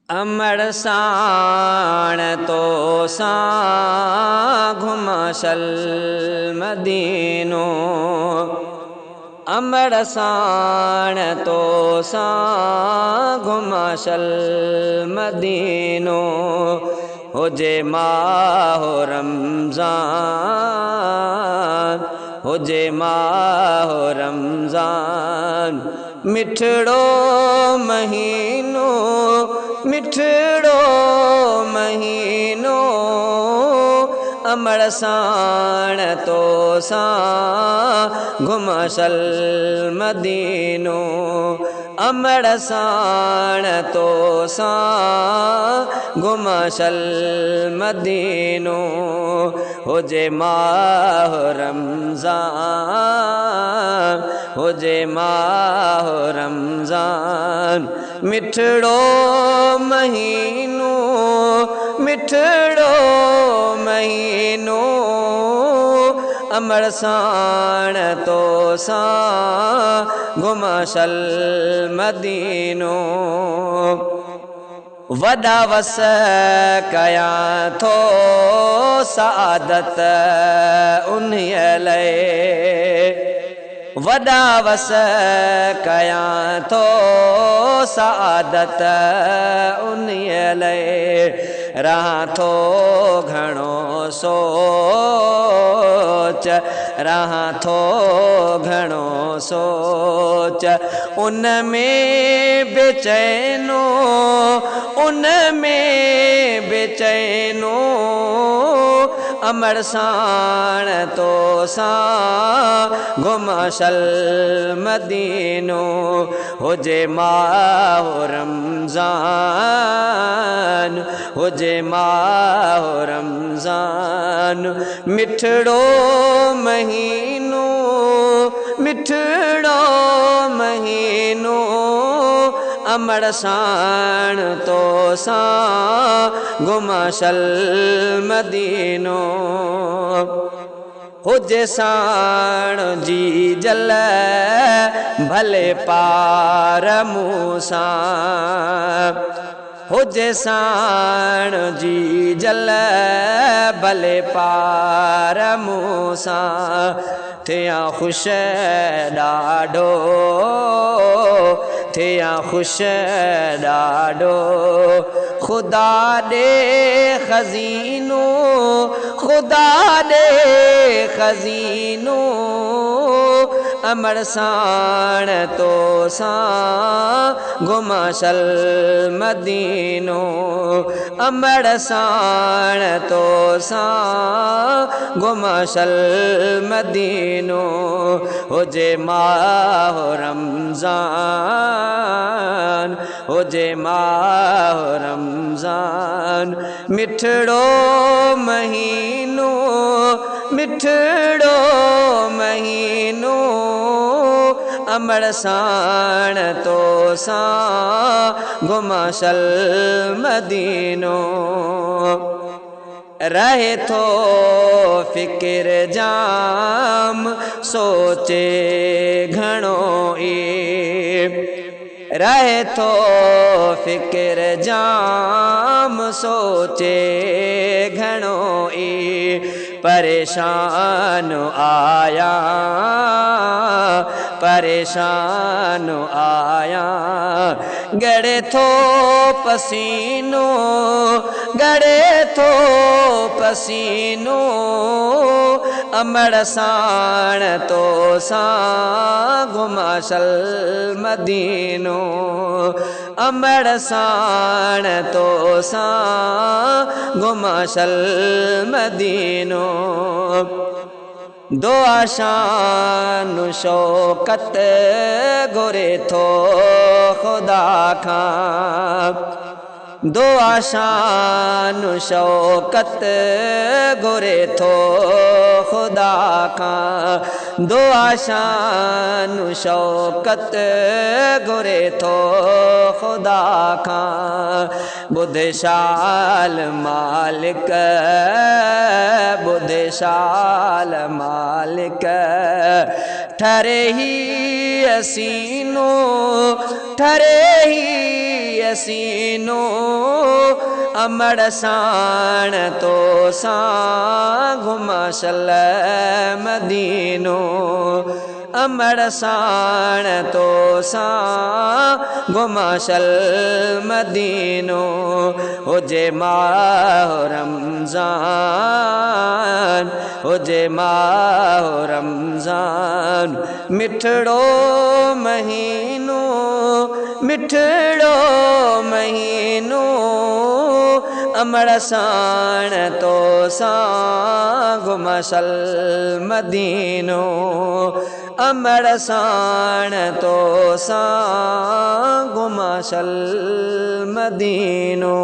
अमर साण तो सां घुमशल मदीनो। अमर साण तो सां घुमशल मदीनो। हुजे माहो रमज़ान, हुजे माहो रमज़ान, मिठड़ो महीनो, मिठड़ो महीनो। अमर साण तो सां घुमशल मदीनो। अमर साण तो सां घुमशल मदीनो। हुजे माहो रमज़ान, हुजे माहो रमज़ान, मिठड़ो महीनो, मिठड़ो महीनो। अमर साण तो सां घुमशल मदीनो। वॾा वस कयां थो सआदत उन्हीअ लाइ, वॾा वस कयां थो सआदत उन्हीअ लाइ। रहां थो घणो सोच, रहां थो घणो सोच, उन में बेचैनो, उन में बेचैनो। अमर साण तो सां घुमशल मदीनो। हुजे माहो रमज़ान, हुजे माहो रमज़ान, मिठड़ो महीनो, मिठड़ो महीनो। अमर साण तो सां घुमशल मदीनो। हुजे साण जी जल भले पार मूसां, हुजे साण जी जल भले पार मूसां। थिया ख़ुशि ॾाढो, थिया ख़ुशि ॾाढो, ख़ुदा ॾे ख़ज़ीनो, ख़ुदा ॾे ख़ज़ीनो। अमर साण तो सां घुमशल मदीनो। अमर साण तो सां घुमशल मदीनो। हुजे माहो रमज़ान, हुजे माहो रमज़ान, मिठड़ो महीनो, मिठड़ो महीनो। अमर साण तो सां घुमशल मदीनो। रहे थो फ़िक्र जाम, सोचे घणो ई, रहे थो फ़िक्र जाम, सोचे घणो ई। परेशान आया, परेशान आया, गड़े थो पसीनो, गड़े थो पसीनो। अमर साण तो सां घुमशल मदीनो। अमर साण तो सां घुमशल मदीनो। दुआ शान शौकत घुरे थो ख़ुदा खां, दुआ शान शौकत घुरे थो ख़ुदा खां, दुआ शान शौकत घुरे थो ख़ुदा खां। ॿुध शाल मालिक, ॿुध शाल मालिक, ठरे ही असीनो ठरे ही असीनो अमड़ साण तो सां घुमाशल मदीनो अमड़ साण तो सां घुमाशल मदीनो हुजे माह रमज़ान हुजे माह रमज़ान मिठड़ो महीनो मिठड़ो महीनो अमड़ साण तो सां घुमाशल मदीनो अमड़ साण तो सां घुमाशल मदीनो।